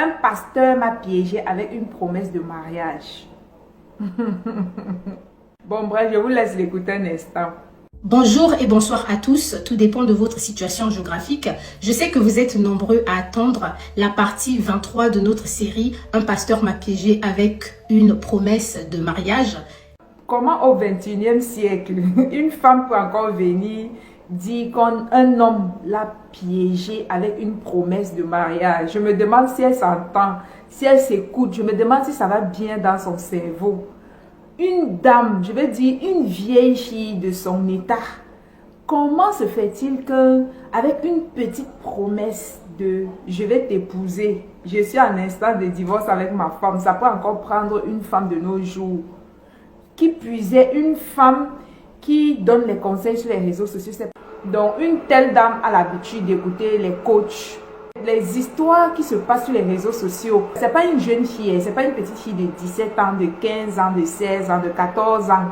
Un pasteur m'a piégé avec une promesse de mariage. Bon, bref, je vous laisse l'écouter un instant. Bonjour et bonsoir à tous, tout dépend de votre situation géographique. Je sais que vous êtes nombreux à attendre la partie 23 de notre série « Un pasteur m'a piégé avec une promesse de mariage ». Comment au 21e siècle, une femme peut encore venir dire qu'un homme l'a piégé avec une promesse de mariage? Je me demande si elle s'entend, si elle s'écoute, je me demande si ça va bien dans son cerveau. Une dame, je vais dire une vieille fille de son état, comment se fait-il que avec une petite promesse de je vais t'épouser, je suis en instant de divorce avec ma femme, ça peut encore prendre une femme de nos jours, qui puisait une femme qui donne les conseils sur les réseaux sociaux. Donc une telle dame a l'habitude d'écouter les coachs. Les histoires qui se passent sur les réseaux sociaux, c'est pas une jeune fille, c'est pas une petite fille de 17 ans, de 15 ans, de 16 ans, de 14 ans.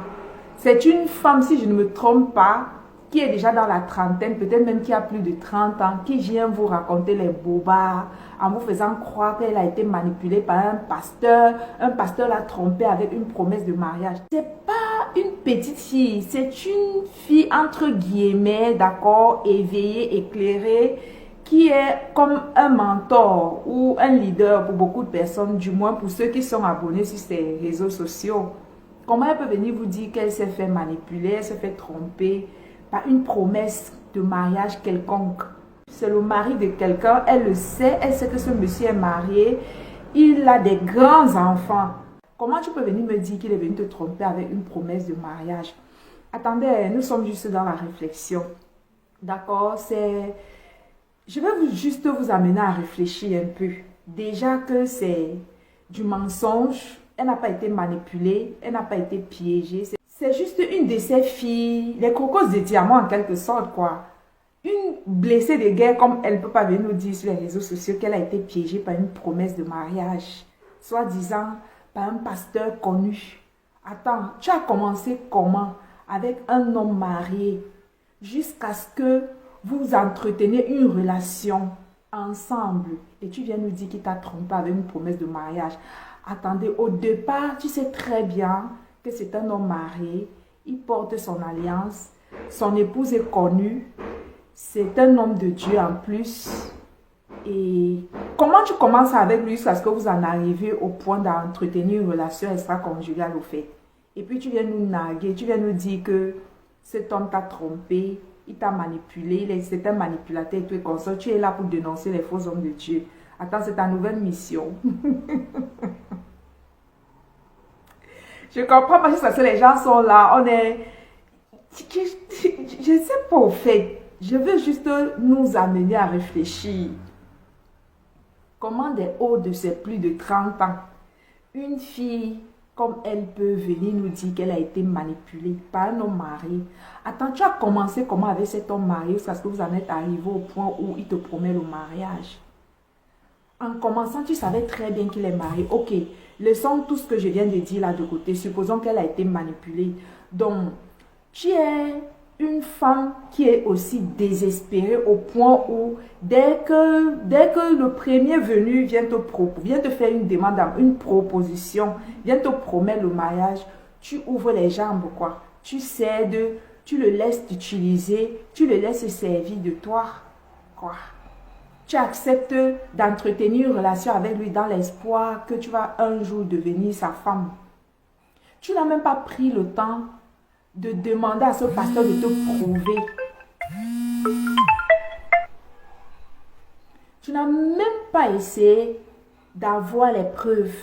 C'est une femme, si je ne me trompe pas, qui est déjà dans la trentaine, peut-être même qui a plus de 30 ans, qui vient vous raconter les bobards en vous faisant croire qu'elle a été manipulée par un pasteur l'a trompée avec une promesse de mariage. C'est pas une petite fille, c'est une fille entre guillemets, d'accord, éveillée, éclairée, qui est comme un mentor ou un leader pour beaucoup de personnes, du moins pour ceux qui sont abonnés sur ces réseaux sociaux. Comment elle peut venir vous dire qu'elle s'est fait manipuler, elle s'est fait tromper par une promesse de mariage quelconque? C'est le mari de quelqu'un, elle le sait, elle sait que ce monsieur est marié, il a des grands enfants. Comment tu peux venir me dire qu'il est venu te tromper avec une promesse de mariage? Attendez, nous sommes juste dans la réflexion. D'accord, je vais juste vous amener à réfléchir un peu. Déjà que c'est du mensonge, elle n'a pas été manipulée, elle n'a pas été piégée. C'est juste une de ces filles, les crocos de diamant en quelque sorte, quoi. Une blessée de guerre, comme elle ne peut pas venir nous dire sur les réseaux sociaux qu'elle a été piégée par une promesse de mariage, soi-disant par un pasteur connu. Attends, tu as commencé comment? Avec un homme marié, jusqu'à ce que vous entretenez une relation ensemble et tu viens nous dire qu'il t'a trompé avec une promesse de mariage. Attendez, au départ, tu sais très bien que c'est un homme marié, il porte son alliance, son épouse est connue, c'est un homme de Dieu en plus. Et comment tu commences avec lui jusqu'à ce que vous en arrivez au point d'entretenir une relation extra-conjugale au fait? Et puis tu viens nous narguer, tu viens nous dire que cet homme t'a trompé, il t'a manipulé, c'est un manipulateur et tout et comme ça. Tu es là pour dénoncer les faux hommes de Dieu. Attends, c'est ta nouvelle mission. Je comprends pas parce que les gens sont là, on est... Je sais pas au fait. Je veux juste nous amener à réfléchir. Comment des hauts de ses plus de 30 ans, une fille comme elle peut venir nous dire qu'elle a été manipulée par un homme marié. Attends, tu as commencé comment avec cet homme marié parce que vous en êtes arrivé au point où il te promet le mariage. En commençant, tu savais très bien qu'il est marié. Ok, laissons tout ce que je viens de dire là de côté. Supposons qu'elle a été manipulée. Donc, tu es une femme qui est aussi désespérée au point où dès que le premier venu vient te faire une demande, une proposition, vient te promettre le mariage, tu ouvres les jambes, quoi. Tu cèdes, tu le laisses t'utiliser, tu le laisses servir de toi, quoi. Tu acceptes d'entretenir une relation avec lui dans l'espoir que tu vas un jour devenir sa femme. Tu n'as même pas pris le temps de demander à ce pasteur de te prouver. Tu n'as même pas essayé d'avoir les preuves.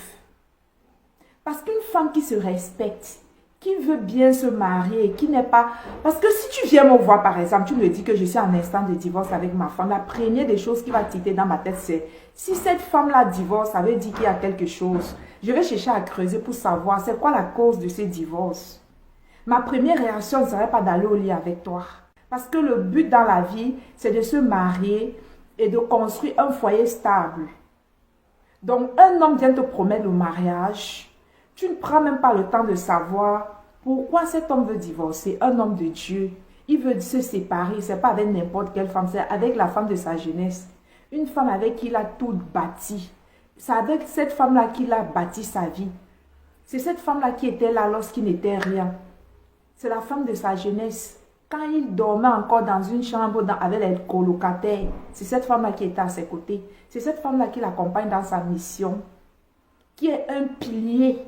Parce qu'une femme qui se respecte, qui veut bien se marier, qui n'est pas... Parce que si tu viens me voir, par exemple, tu me dis que je suis en instant de divorce avec ma femme, la première des choses qui va titer dans ma tête, c'est si cette femme-là divorce, ça veut dire qu'il y a quelque chose. Je vais chercher à creuser pour savoir c'est quoi la cause de ce divorce. Ma première réaction ne serait pas d'aller au lit avec toi. Parce que le but dans la vie, c'est de se marier et de construire un foyer stable. Donc, un homme vient te promettre le mariage. Tu ne prends même pas le temps de savoir pourquoi cet homme veut divorcer. Un homme de Dieu, il veut se séparer. Ce n'est pas avec n'importe quelle femme, c'est avec la femme de sa jeunesse. Une femme avec qui il a tout bâti. C'est avec cette femme-là qu'il a bâti sa vie. C'est cette femme-là qui était là lorsqu'il n'était rien. C'est la femme de sa jeunesse. Quand il dormait encore dans une chambre avec les colocataires, c'est cette femme-là qui était à ses côtés. C'est cette femme-là qui l'accompagne dans sa mission, qui est un pilier,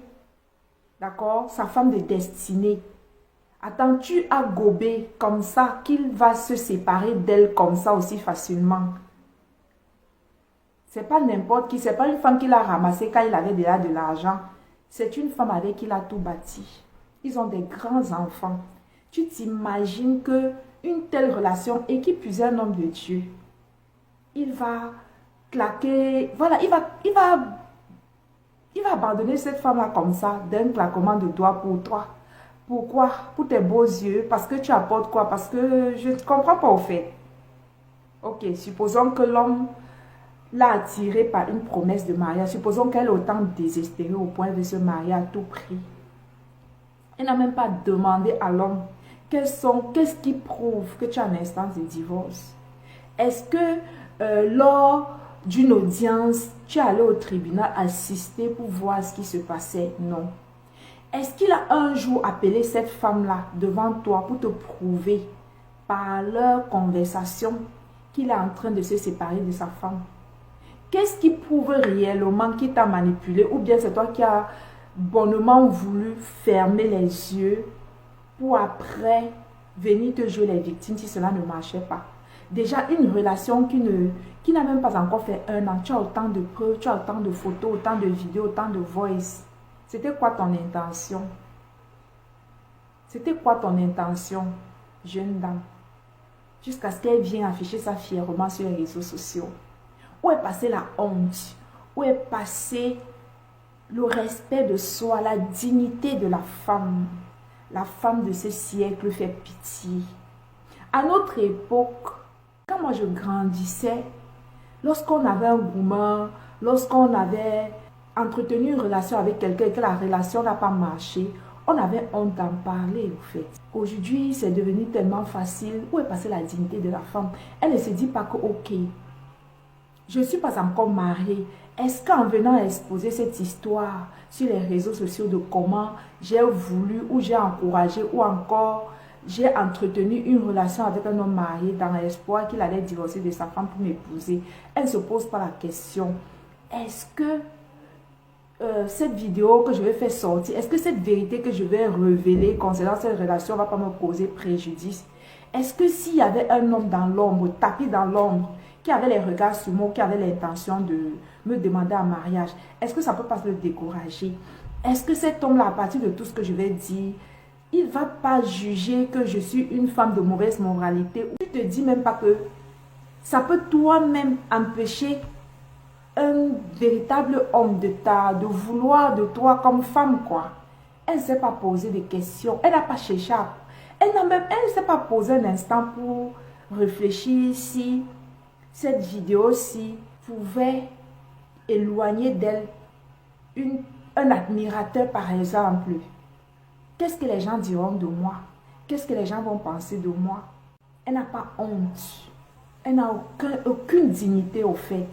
d'accord? Sa femme de destinée. Attends-tu à gober comme ça qu'il va se séparer d'elle comme ça aussi facilement? C'est pas n'importe qui, c'est pas une femme qu'il a ramassée quand il avait déjà de l'argent. C'est une femme avec qui il a tout bâti. Ils ont des grands enfants. Tu t'imagines que une telle relation épuise un homme de Dieu. Il va claquer, voilà, il va abandonner cette femme-là comme ça, d'un claquement de doigts pour toi. Pourquoi? Pour tes beaux yeux. Parce que tu apportes quoi? Parce que je ne comprends pas au fait. Ok, supposons que l'homme l'a attirée par une promesse de mariage. Supposons qu'elle est autant désespérée au point de se marier à tout prix. Elle n'a même pas demandé à l'homme qu'est-ce qui prouve que tu as une instance de divorce. Est-ce que lors d'une audience, tu es allé au tribunal assister pour voir ce qui se passait? Non. Est-ce qu'il a un jour appelé cette femme-là devant toi pour te prouver par leur conversation qu'il est en train de se séparer de sa femme? Qu'est-ce qui prouve réellement qu'il t'a manipulé, ou bien c'est toi qui as bonnement voulu fermer les yeux pour après venir te jouer les victimes si cela ne marchait pas? Déjà, une relation qui n'a même pas encore fait 1 an, tu as autant de preuves, tu as autant de photos, autant de vidéos, autant de voice. C'était quoi ton intention? C'était quoi ton intention, jeune dame? Jusqu'à ce qu'elle vienne afficher ça fièrement sur les réseaux sociaux. Où est passée la honte? Où est passé le respect de soi, la dignité de la femme? La femme de ce siècle fait pitié. À notre époque, quand moi je grandissais, lorsqu'on avait un gourmand, lorsqu'on avait entretenu une relation avec quelqu'un et que la relation n'a pas marché, on avait honte d'en parler au fait. Aujourd'hui, c'est devenu tellement facile. Où est passée la dignité de la femme? Elle ne se dit pas que ok, je ne suis pas encore mariée. Est-ce qu'en venant exposer cette histoire sur les réseaux sociaux de comment j'ai voulu ou j'ai encouragé ou encore j'ai entretenu une relation avec un homme marié dans l'espoir qu'il allait divorcer de sa femme pour m'épouser, elle ne se pose pas la question, est-ce que cette vidéo que je vais faire sortir, est-ce que cette vérité que je vais révéler concernant cette relation ne va pas me causer préjudice? Est-ce que s'il y avait un homme dans l'ombre, tapis dans l'ombre, qui avait les regards sur moi, qui avait l'intention de me demander un mariage, est-ce que ça ne peut pas le décourager? Est-ce que cet homme-là, à partir de tout ce que je vais dire, il ne va pas juger que je suis une femme de mauvaise moralité? Tu ne te dis même pas que ça peut toi-même empêcher un véritable homme de vouloir de toi comme femme, quoi. Elle ne s'est pas posé des questions, elle n'a pas cherché elle ne s'est pas posé un instant pour réfléchir si cette vidéo-ci pouvait éloigner d'elle un admirateur, par exemple. Qu'est-ce que les gens diront de moi? Qu'est-ce que les gens vont penser de moi? Elle n'a pas honte. Elle n'a aucune dignité au fait.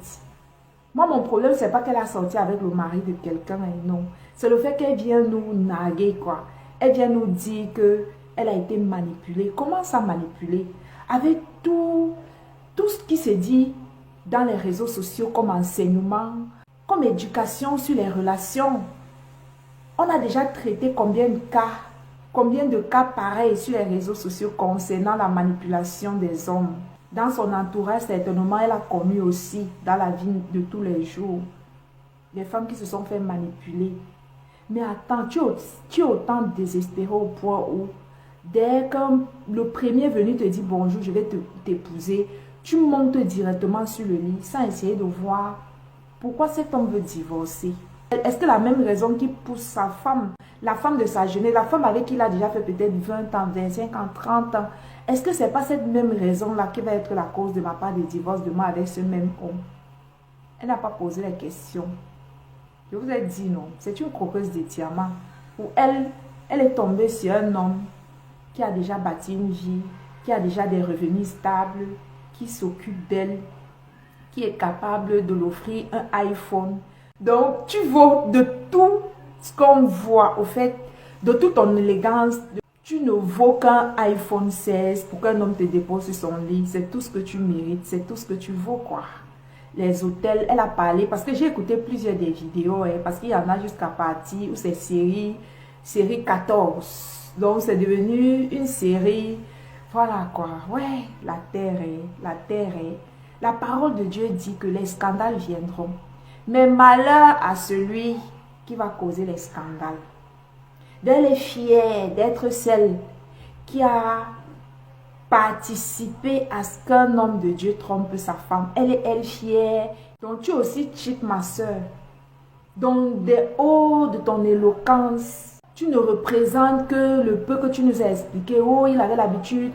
Moi, mon problème, c'est pas qu'elle a sorti avec le mari de quelqu'un, non. C'est le fait qu'elle vient nous narguer, quoi. Elle vient nous dire qu'elle a été manipulée. Comment ça manipuler? Avec tout ce qui se dit dans les réseaux sociaux comme enseignement, comme éducation sur les relations. On a déjà traité combien de cas pareils sur les réseaux sociaux concernant la manipulation des hommes. Dans son entourage, certainement, elle a connu aussi dans la vie de tous les jours des femmes qui se sont fait manipuler. Mais attends, tu es autant désespéré au point où dès que le premier venu te dit bonjour, je vais t'épouser, tu montes directement sur le lit sans essayer de voir pourquoi cet homme veut divorcer. Est-ce que la même raison qui pousse sa femme, la femme de sa jeunesse, la femme avec qui il a déjà fait peut-être 20 ans, 25 ans, 30 ans, est-ce que ce n'est pas cette même raison-là qui va être la cause de ma part de divorce de moi avec ce même homme? Elle n'a pas posé la question. Je vous ai dit non, c'est une croqueuse de diamants. Pour elle, elle est tombée sur un homme qui a déjà bâti une vie, qui a déjà des revenus stables, qui s'occupe d'elle, qui est capable de l'offrir un iPhone, Donc, tu vaux de tout ce qu'on voit, au fait, de toute ton élégance. Tu ne vaux qu'un iPhone 16 pour qu'un homme te dépose sur son lit. C'est tout ce que tu mérites, c'est tout ce que tu vaux, quoi. Les hôtels, elle a parlé, parce que j'ai écouté plusieurs des vidéos, parce qu'il y en a jusqu'à partir où c'est série 14. Donc, c'est devenu une série, voilà quoi. Ouais, la terre est. La parole de Dieu dit que les scandales viendront. Mais malheur à celui qui va causer les scandales. Elle est fière d'être celle qui a participé à ce qu'un homme de Dieu trompe sa femme. Elle est fière. Donc tu es aussi chic, ma soeur. Donc des hauts de ton éloquence, tu ne représentes que le peu que tu nous as expliqué. Oh, il avait l'habitude,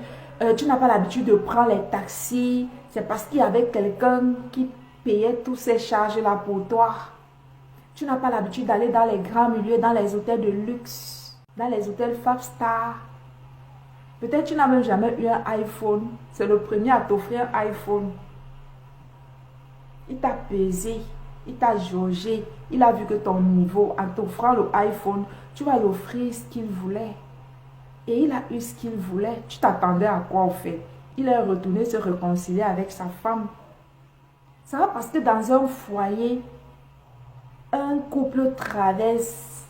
tu n'as pas l'habitude de prendre les taxis. C'est parce qu'il y avait quelqu'un qui payait toutes ces charges-là pour toi. Tu n'as pas l'habitude d'aller dans les grands milieux, dans les hôtels de luxe, dans les hôtels 5 stars. Peut-être tu n'as même jamais eu un iPhone. C'est le premier à t'offrir un iPhone. Il t'a pesé, il t'a jaugé. Il a vu que ton niveau, en t'offrant le iPhone, tu vas lui offrir ce qu'il voulait. Et il a eu ce qu'il voulait. Tu t'attendais à quoi au fait? Il est retourné se réconcilier avec sa femme. Ça va parce que dans un foyer, un couple traverse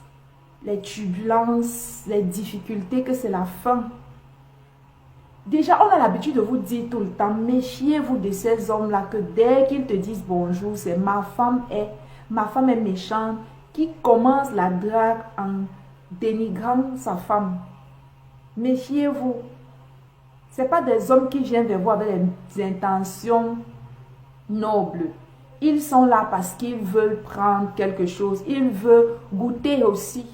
les turbulences, les difficultés, que c'est la fin. Déjà, on a l'habitude de vous dire tout le temps, méfiez-vous de ces hommes-là, que dès qu'ils te disent bonjour, c'est ma femme est méchante, qui commence la drague en dénigrant sa femme. Méfiez-vous. Ce n'est pas des hommes qui viennent vers vous avec des intentions nobles. Ils sont là parce qu'ils veulent prendre quelque chose. Ils veulent goûter aussi.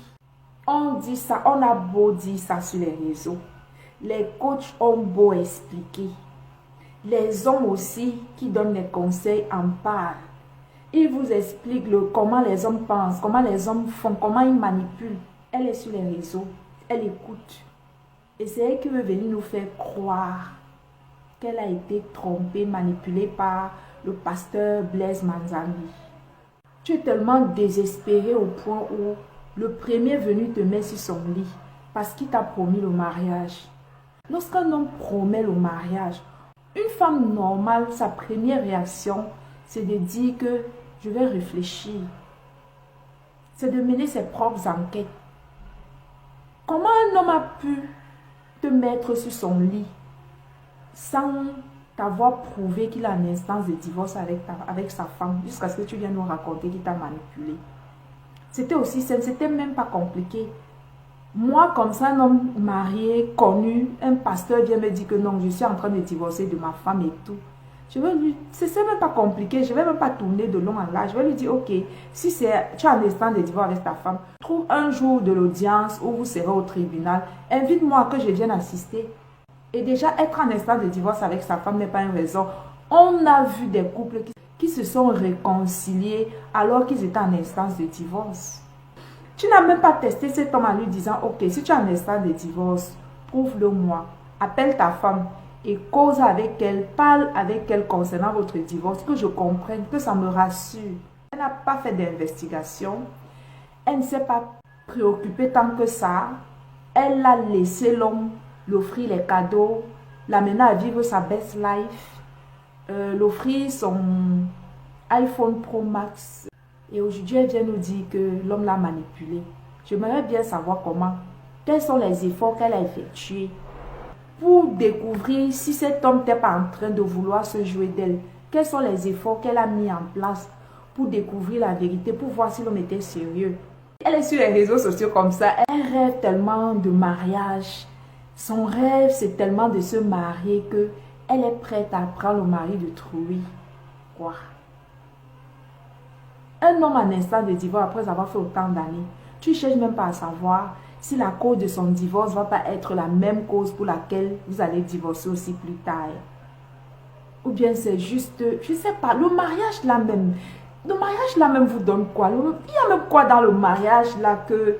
On dit ça, on a beau dire ça sur les réseaux. Les coachs ont beau expliquer. Les hommes aussi qui donnent des conseils en parlent. Ils vous expliquent comment les hommes pensent, comment les hommes font, comment ils manipulent. Elle est sur les réseaux, elle écoute. Et c'est elle qui veut venir nous faire croire qu'elle a été trompée, manipulée par le pasteur Blaise Manzambi. Tu es tellement désespéré au point où le premier venu te met sur son lit parce qu'il t'a promis le mariage. Lorsqu'un homme promet le mariage, une femme normale, sa première réaction, c'est de dire que je vais réfléchir. C'est de mener ses propres enquêtes. Comment un homme a pu te mettre sur son lit sans t'avoir prouvé qu'il a une instance de divorce avec sa femme jusqu'à ce que tu viennes nous raconter qu'il t'a manipulé? C'était aussi simple, c'était même pas compliqué. Moi, comme ça, un homme marié, connu, un pasteur vient me dire que non, je suis en train de divorcer de ma femme et tout. Je vais lui, c'est même pas compliqué, je ne vais même pas tourner de long en large. Je vais lui dire, ok, si tu as un instant de divorce avec ta femme, trouve un jour de l'audience où vous serez au tribunal, invite-moi que je vienne assister. Et déjà, être en instant de divorce avec sa femme n'est pas une raison. On a vu des couples qui se sont réconciliés alors qu'ils étaient en instance de divorce. Tu n'as même pas testé cet homme en lui disant, ok, si tu as un instant de divorce, prouve-le-moi. Appelle ta femme et cause avec elle, parle avec elle concernant votre divorce, que je comprenne, que ça me rassure. Elle n'a pas fait d'investigation. Elle ne s'est pas préoccupée tant que ça. Elle a laissé l'homme l'offrir les cadeaux, l'amener à vivre sa best life, l'offrir son iPhone Pro Max. Et aujourd'hui, elle vient nous dire que l'homme l'a manipulée. J'aimerais bien savoir comment, quels sont les efforts qu'elle a effectués pour découvrir si cet homme n'était pas en train de vouloir se jouer d'elle. Quels sont les efforts qu'elle a mis en place pour découvrir la vérité, pour voir si l'homme était sérieux. Elle est sur les réseaux sociaux comme ça. Elle rêve tellement de mariage. Son rêve, c'est tellement de se marier que elle est prête à prendre le mari de trui. Quoi? Un homme en instant de divorce après avoir fait autant d'années, tu ne cherches même pas à savoir si la cause de son divorce ne va pas être la même cause pour laquelle vous allez divorcer aussi plus tard. Ou bien c'est juste, je ne sais pas, le mariage là même vous donne quoi? Il y a même quoi dans le mariage là que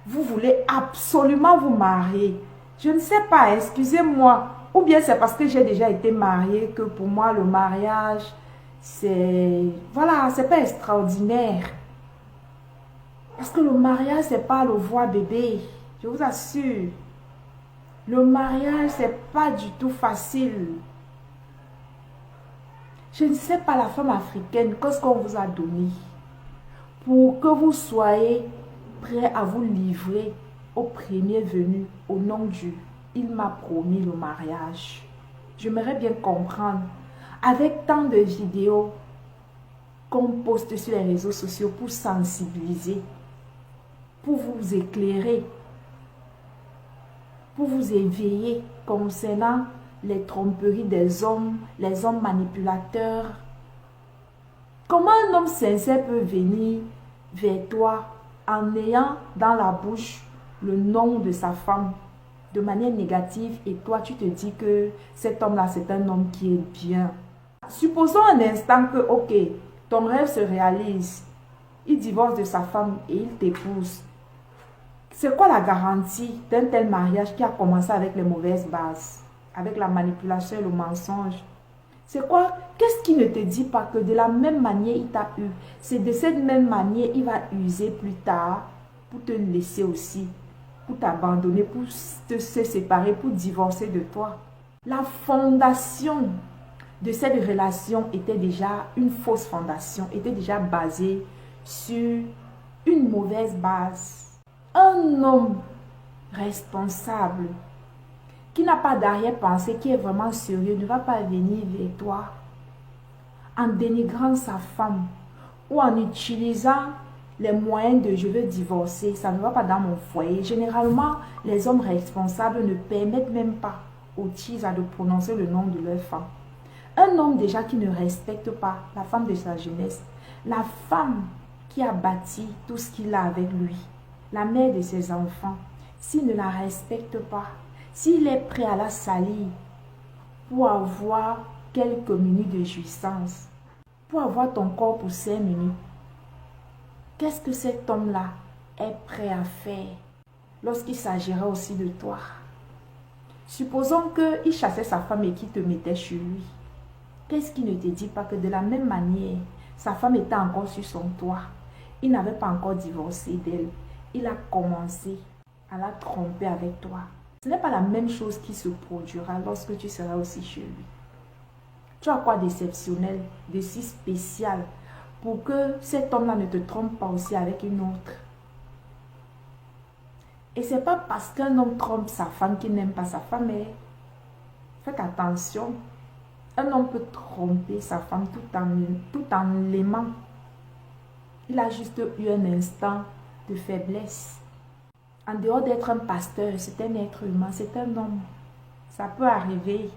vous voulez absolument vous marier? Je ne sais pas, excusez-moi. Ou bien c'est parce que j'ai déjà été mariée que pour moi le mariage, c'est, voilà, c'est pas extraordinaire. Parce que le mariage, c'est pas le voir bébé. Je vous assure. Le mariage, c'est pas du tout facile. Je ne sais pas la femme africaine, qu'est-ce qu'on vous a donné pour que vous soyez prêt à vous livrer au premier venu, au nom du il m'a promis le mariage. J'aimerais bien comprendre, avec tant de vidéos qu'on poste sur les réseaux sociaux pour sensibiliser, pour vous éclairer, pour vous éveiller concernant les tromperies des hommes, les hommes manipulateurs. Comment un homme sincère peut venir vers toi en ayant dans la bouche le nom de sa femme de manière négative et toi tu te dis que cet homme-là c'est un homme qui est bien. Supposons un instant que ok, ton rêve se réalise, il divorce de sa femme et il t'épouse. C'est quoi la garantie d'un tel mariage qui a commencé avec les mauvaises bases, avec la manipulation et le mensonge? C'est quoi? Qu'est-ce qui ne te dit pas que de la même manière il t'a eu, c'est de cette même manière il va user plus tard pour te laisser aussi, pour t'abandonner, pour se séparer, pour divorcer de toi? La fondation de cette relation était déjà une fausse fondation, était déjà basée sur une mauvaise base. Un homme responsable, qui n'a pas d'arrière-pensée, qui est vraiment sérieux, ne va pas venir vers toi en dénigrant sa femme ou en utilisant les moyens de je veux divorcer, ça ne va pas dans mon foyer. Généralement, les hommes responsables ne permettent même pas aux teasers de prononcer le nom de leur femme. Un homme déjà qui ne respecte pas la femme de sa jeunesse, la femme qui a bâti tout ce qu'il a avec lui, la mère de ses enfants, s'il ne la respecte pas, s'il est prêt à la salir pour avoir quelques minutes de jouissance, pour avoir ton corps pour 5 minutes, qu'est-ce que cet homme-là est prêt à faire lorsqu'il s'agira aussi de toi? Supposons qu'il chassait sa femme et qu'il te mettait chez lui. Qu'est-ce qui ne te dit pas que de la même manière, sa femme était encore sur son toit, il n'avait pas encore divorcé d'elle, il a commencé à la tromper avec toi. Ce n'est pas la même chose qui se produira lorsque tu seras aussi chez lui. Tu as quoi d'exceptionnel, de si spécial pour que cet homme-là ne te trompe pas aussi avec une autre? Et ce n'est pas parce qu'un homme trompe sa femme qu'il n'aime pas sa femme. Mais faites attention. Un homme peut tromper sa femme tout en l'aimant. Il a juste eu un instant de faiblesse. En dehors d'être un pasteur, c'est un être humain, c'est un homme. Ça peut arriver.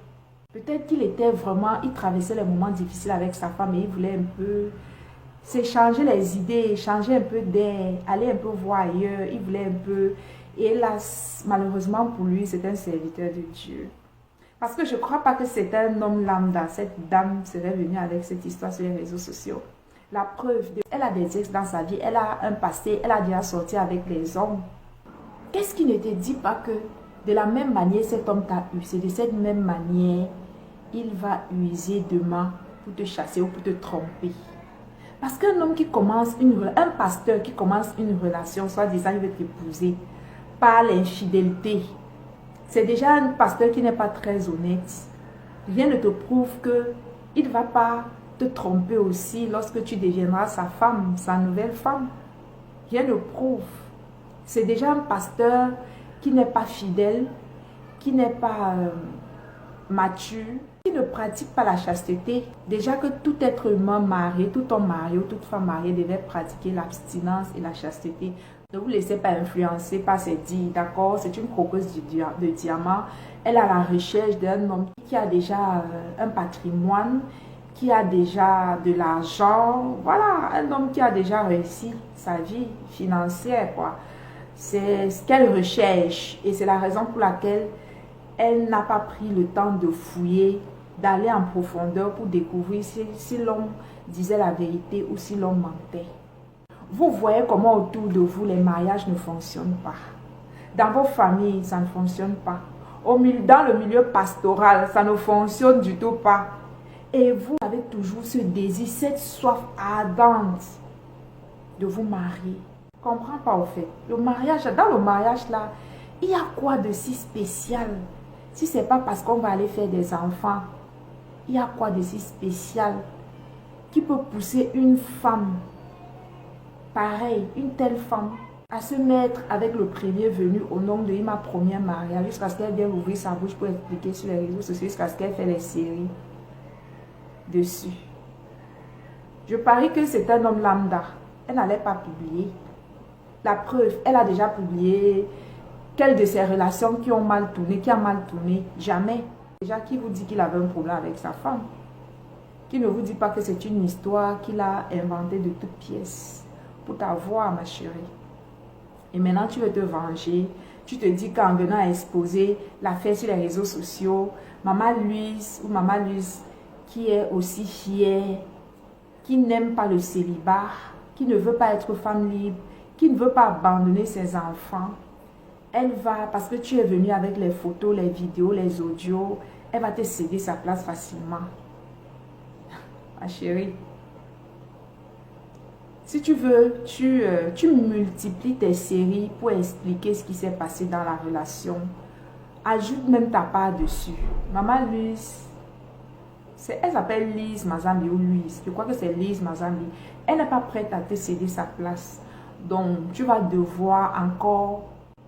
Peut-être qu'il était vraiment, il traversait les moments difficiles avec sa femme et il voulait un peu s'échanger les idées, changer un peu d'air, aller un peu voir ailleurs. Il voulait un peu. Et là, malheureusement pour lui, c'est un serviteur de Dieu. Parce que je ne crois pas que c'est un homme lambda. Cette dame serait venue avec cette histoire sur les réseaux sociaux. La preuve, elle a des ex dans sa vie, elle a un passé, elle a déjà sorti avec les hommes. Qu'est-ce qui ne te dit pas que de la même manière cet homme t'a eu, c'est de cette même manière il va user demain pour te chasser ou pour te tromper? Parce qu'un homme qui commence un pasteur qui commence une relation, soit disant il veut t'épouser par l'infidélité, c'est déjà un pasteur qui n'est pas très honnête. Rien ne te prouve qu'il ne va pas te tromper aussi lorsque tu deviendras sa femme, sa nouvelle femme. Rien ne prouve. C'est déjà un pasteur qui n'est pas fidèle, qui n'est pas mature, qui ne pratique pas la chasteté. Déjà que tout être humain marié, tout homme marié ou toute femme mariée devait pratiquer l'abstinence et la chasteté. Ne vous laissez pas influencer par ces dits, d'accord? C'est une croqueuse de diamant. Elle est à la recherche d'un homme qui a déjà un patrimoine, qui a déjà de l'argent. Voilà, un homme qui a déjà réussi sa vie financière, quoi. C'est ce qu'elle recherche et c'est la raison pour laquelle elle n'a pas pris le temps de fouiller, d'aller en profondeur pour découvrir si l'homme disait la vérité ou si l'homme mentait. Vous voyez comment autour de vous les mariages ne fonctionnent pas. Dans vos familles, ça ne fonctionne pas. Dans le milieu pastoral, ça ne fonctionne du tout pas. Et vous avez toujours ce désir, cette soif ardente de vous marier. comprends pas au fait. Le mariage, dans le mariage là, il y a quoi de si spécial? Si c'est pas parce qu'on va aller faire des enfants, il y a quoi de si spécial qui peut pousser une femme, pareil, une telle femme, à se mettre avec le premier venu au nom de ma première mariage, jusqu'à ce qu'elle vienne ouvrir sa bouche pour expliquer sur les réseaux sociaux, jusqu'à ce qu'elle fait les séries dessus. Je parie que c'est un homme lambda. Elle n'allait pas publier. La preuve, elle a déjà publié quelles de ses relations qui ont mal tourné, qui a mal tourné. Jamais. Déjà, qui vous dit qu'il avait un problème avec sa femme? Qui ne vous dit pas que c'est une histoire qu'il a inventée de toutes pièces pour t'avoir, ma chérie? Et maintenant, tu veux te venger. Tu te dis qu'en venant à exposer l'affaire sur les réseaux sociaux, Maman Louise ou Maman Louise, qui est aussi fière, qui n'aime pas le célibat, qui ne veut pas être femme libre, qui ne veut pas abandonner ses enfants, elle va, parce que tu es venu avec les photos, les vidéos, les audios, elle va te céder sa place facilement. Ma chérie, si tu veux, tu multiplies tes séries pour expliquer ce qui s'est passé dans la relation. Ajoute même ta part dessus. Maman Louise, elle s'appelle Lise Mazambi ou Louise. Je crois que c'est Lise Mazambi. Elle n'est pas prête à te céder sa place. Donc, tu vas devoir encore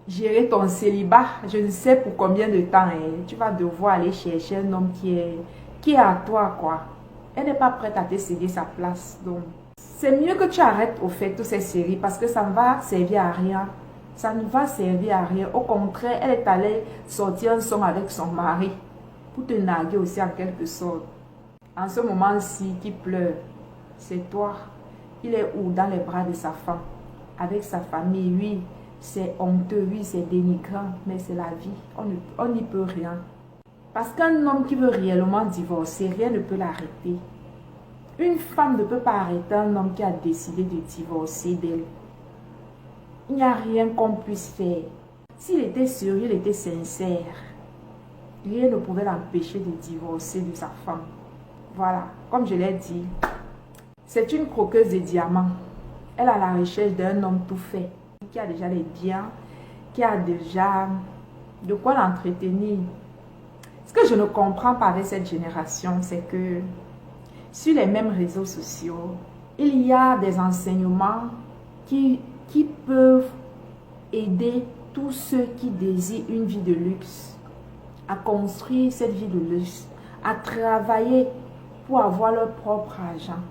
gérer ton célibat. Je ne sais pour combien de temps. Tu vas devoir aller chercher un homme qui est à toi, quoi. Elle n'est pas prête à te céder sa place. Donc, c'est mieux que tu arrêtes au fait toutes ces séries parce que ça ne va servir à rien. Ça ne va servir à rien. Au contraire, elle est allée sortir un son avec son mari pour te narguer aussi en quelque sorte. En ce moment-ci, qui pleure, c'est toi. Il est où? Dans les bras de sa femme, avec sa famille. Oui, c'est honteux, oui, c'est dénigrant, mais c'est la vie. On n'y peut rien. Parce qu'un homme qui veut réellement divorcer, rien ne peut l'arrêter. Une femme ne peut pas arrêter un homme qui a décidé de divorcer d'elle. Il n'y a rien qu'on puisse faire. S'il était sérieux, il était sincère, rien ne pouvait l'empêcher de divorcer de sa femme. Voilà, comme je l'ai dit, c'est une croqueuse de diamants. Elle a la recherche d'un homme tout fait, qui a déjà les biens, qui a déjà de quoi l'entretenir. Ce que je ne comprends pas avec cette génération, c'est que sur les mêmes réseaux sociaux, il y a des enseignements qui peuvent aider tous ceux qui désirent une vie de luxe à construire cette vie de luxe, à travailler pour avoir leur propre argent.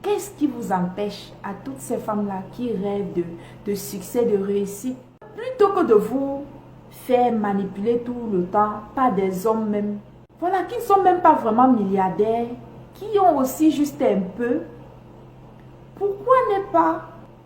Qu'est-ce qui vous empêche à toutes ces femmes-là qui rêvent de succès, de réussite, plutôt que de vous faire manipuler tout le temps par des hommes même, voilà, qui ne sont même pas vraiment milliardaires, qui ont aussi juste un peu? Pourquoi ne pas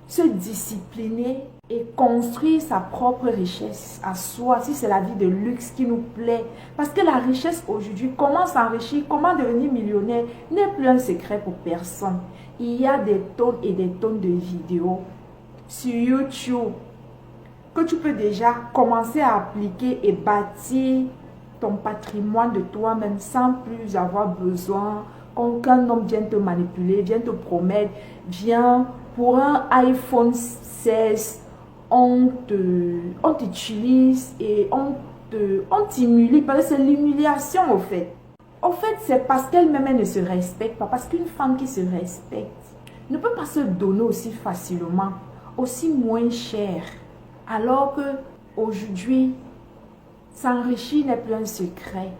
se discipliner et construire sa propre richesse à soi, si c'est la vie de luxe qui nous plaît? Parce que la richesse aujourd'hui, comment s'enrichir, comment devenir millionnaire, n'est plus un secret pour personne. Il y a des tonnes et des tonnes de vidéos sur YouTube que tu peux déjà commencer à appliquer et bâtir ton patrimoine de toi-même sans plus avoir besoin qu'un homme vienne te manipuler, vienne te promettre, viens pour un iPhone 16, on t'utilise et on t'humilie, parce que c'est l'humiliation au fait. Au fait, c'est parce qu'elle-même elle ne se respecte pas, parce qu'une femme qui se respecte ne peut pas se donner aussi facilement, aussi moins cher, alors que aujourd'hui, s'enrichir n'est plus un secret.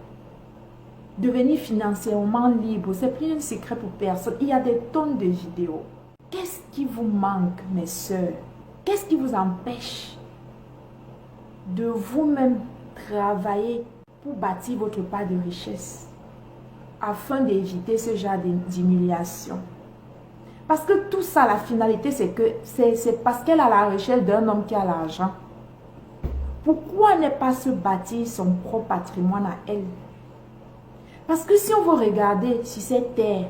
Devenir financièrement libre, c'est plus un secret pour personne. Il y a des tonnes de vidéos. Qu'est-ce qui vous manque, mes sœurs? Qu'est-ce qui vous empêche de vous-même travailler pour bâtir votre part de richesse afin d'éviter ce genre d'humiliation? Parce que tout ça, la finalité, c'est parce qu'elle a la recherche d'un homme qui a l'argent. Pourquoi ne pas se bâtir son propre patrimoine à elle? Parce que si on veut regarder sur cette terre,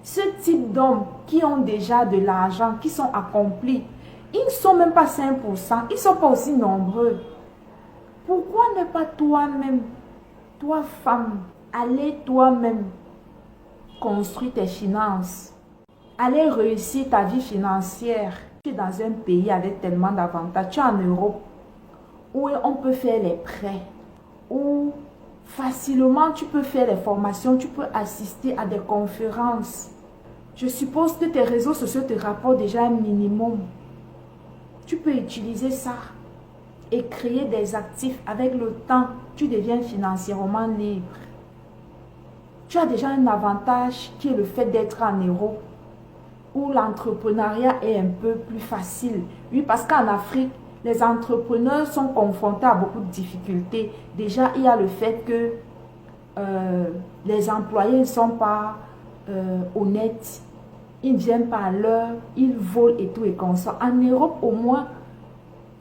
ce type d'hommes qui ont déjà de l'argent, qui sont accomplis, ils ne sont même pas 5%, ils ne sont pas aussi nombreux. Pourquoi ne pas toi-même, toi femme, aller toi-même construire tes finances, aller réussir ta vie financière Tu es dans un pays avec tellement d'avantages. Tu es en Europe où on peut faire les prêts, où facilement tu peux faire les formations, tu peux assister à des conférences. Je suppose que tes réseaux sociaux te rapportent déjà un minimum. Tu peux utiliser ça et créer des actifs. Avec le temps, tu deviens financièrement libre. Tu as déjà un avantage qui est le fait d'être en Europe, où l'entrepreneuriat est un peu plus facile. Oui, parce qu'en Afrique, les entrepreneurs sont confrontés à beaucoup de difficultés. Déjà, il y a le fait que les employés ne sont pas honnêtes. Ils ne viennent pas à l'heure, ils volent et tout et comme ça. En Europe, au moins,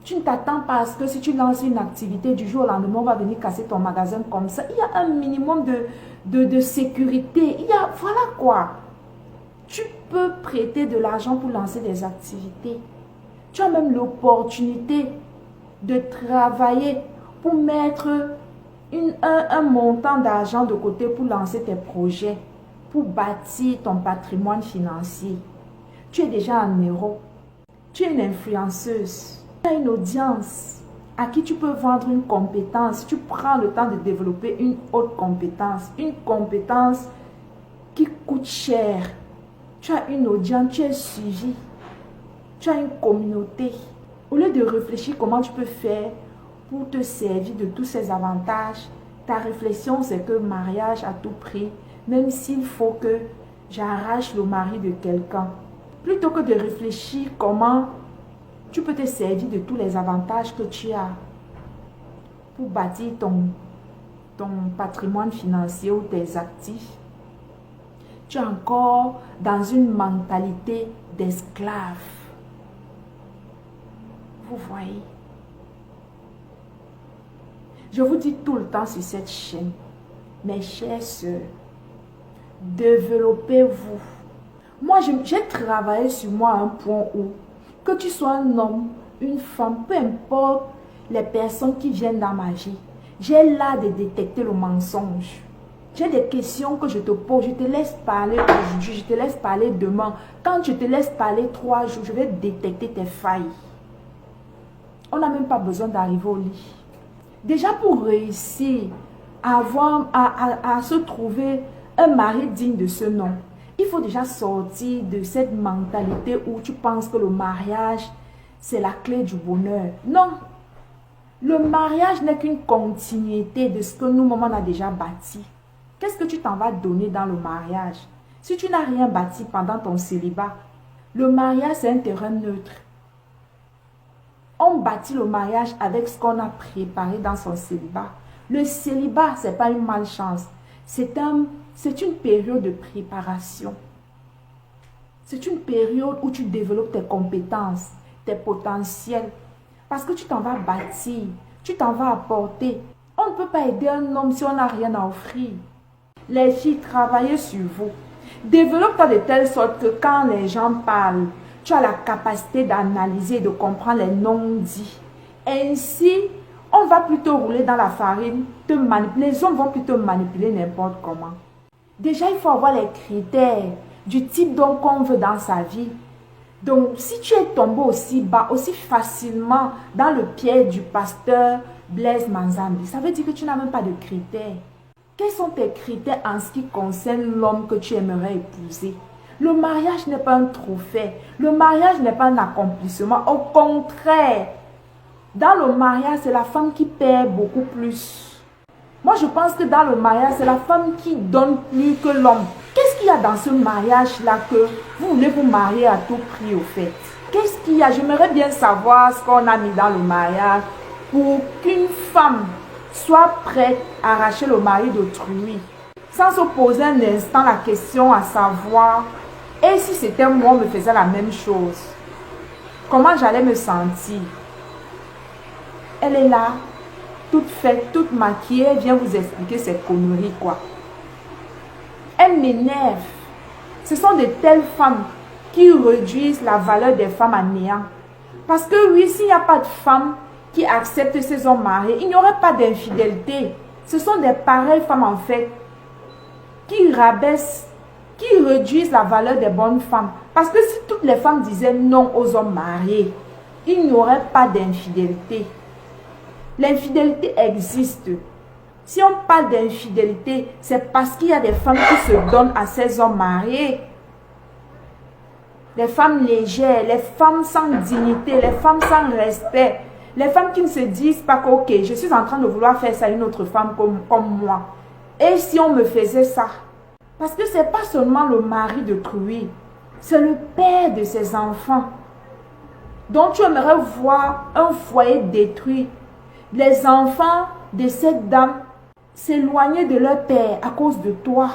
tu ne t'attends pas à ce que si tu lances une activité, du jour au lendemain, on va venir casser ton magasin comme ça. Il y a un minimum de sécurité. Voilà quoi. Tu peux prêter de l'argent pour lancer des activités. Tu as même l'opportunité de travailler pour mettre un montant d'argent de côté pour lancer tes projets, pour bâtir ton patrimoine financier. Tu es déjà en Europe. Tu es une influenceuse. Tu as une audience à qui tu peux vendre une compétence. Tu prends le temps de développer une autre compétence. Une compétence qui coûte cher. Tu as une audience, tu es suivi. Tu as une communauté. Au lieu de réfléchir comment tu peux faire pour te servir de tous ces avantages, ta réflexion c'est que mariage à tout prix, même s'il faut que j'arrache le mari de quelqu'un. Plutôt que de réfléchir comment tu peux te servir de tous les avantages que tu as pour bâtir ton patrimoine financier ou tes actifs, tu es encore dans une mentalité d'esclave. Vous voyez? Je vous dis tout le temps sur cette chaîne, mes chères sœurs, développez-vous. Moi, j'ai travaillé sur moi à un point où, que tu sois un homme, une femme, peu importe les personnes qui viennent dans ma vie, j'ai l'art de détecter le mensonge. J'ai des questions que je te pose, je te laisse parler aujourd'hui, je te laisse parler demain. Quand je te laisse parler 3 jours, je vais détecter tes failles. On n'a même pas besoin d'arriver au lit. Déjà pour réussir à se trouver un mari digne de ce nom, il faut déjà sortir de cette mentalité où tu penses que le mariage, c'est la clé du bonheur. Non. Le mariage n'est qu'une continuité de ce que nous-mêmes on a déjà bâti. Qu'est-ce que tu t'en vas donner dans le mariage? Si tu n'as rien bâti pendant ton célibat, le mariage c'est un terrain neutre. On bâtit le mariage avec ce qu'on a préparé dans son célibat. Le célibat, ce n'est pas une malchance. C'est une période de préparation. C'est une période où tu développes tes compétences, tes potentiels. Parce que tu t'en vas bâtir, tu t'en vas apporter. On ne peut pas aider un homme si on n'a rien à offrir. Les filles, travaillez sur vous. Développe-toi de telle sorte que quand les gens parlent, tu as la capacité d'analyser et de comprendre les non-dits. Ainsi, on va plutôt rouler dans la farine, te manipuler. Les hommes vont plutôt manipuler n'importe comment. Déjà, il faut avoir les critères du type d'homme qu'on veut dans sa vie. Donc, si tu es tombé aussi bas, aussi facilement dans le piège du pasteur Blaise Manzambi, ça veut dire que tu n'as même pas de critères. Quels sont tes critères en ce qui concerne l'homme que tu aimerais épouser? Le mariage n'est pas un trophée. Le mariage n'est pas un accomplissement. Au contraire, dans le mariage, c'est la femme qui perd beaucoup plus. Moi, je pense que dans le mariage, c'est la femme qui donne plus que l'homme. Qu'est-ce qu'il y a dans ce mariage-là que vous voulez vous marier à tout prix au fait? Qu'est-ce qu'il y a? J'aimerais bien savoir ce qu'on a mis dans le mariage pour qu'une femme soit prête à arracher le mari d'autrui. Sans se poser un instant la question à savoir, et si c'était moi, on me faisait la même chose, comment j'allais me sentir? Elle est là, toute faite, toute maquillée, elle vient vous expliquer ses conneries, quoi. Elle m'énerve. Ce sont de telles femmes qui réduisent la valeur des femmes à néant. Parce que oui, s'il n'y a pas de femmes qui acceptent ces hommes mariés, il n'y aurait pas d'infidélité. Ce sont des pareilles femmes, en fait, qui rabaissent, qui réduisent la valeur des bonnes femmes. Parce que si toutes les femmes disaient non aux hommes mariés, il n'y aurait pas d'infidélité. L'infidélité existe. Si on parle d'infidélité, c'est parce qu'il y a des femmes qui se donnent à ces hommes mariés. Les femmes légères, les femmes sans dignité, les femmes sans respect. Les femmes qui ne se disent pas que, ok, je suis en train de vouloir faire ça à une autre femme comme moi. Et si on me faisait ça? Parce que ce n'est pas seulement le mari d'autrui, c'est le père de ses enfants. Donc tu aimerais voir un foyer détruit. Les enfants de cette dame s'éloigner de leur père à cause de toi.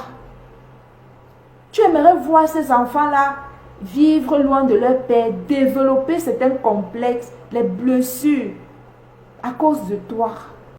Tu aimerais voir ces enfants-là vivre loin de leur père, développer certains complexes, les blessures à cause de toi.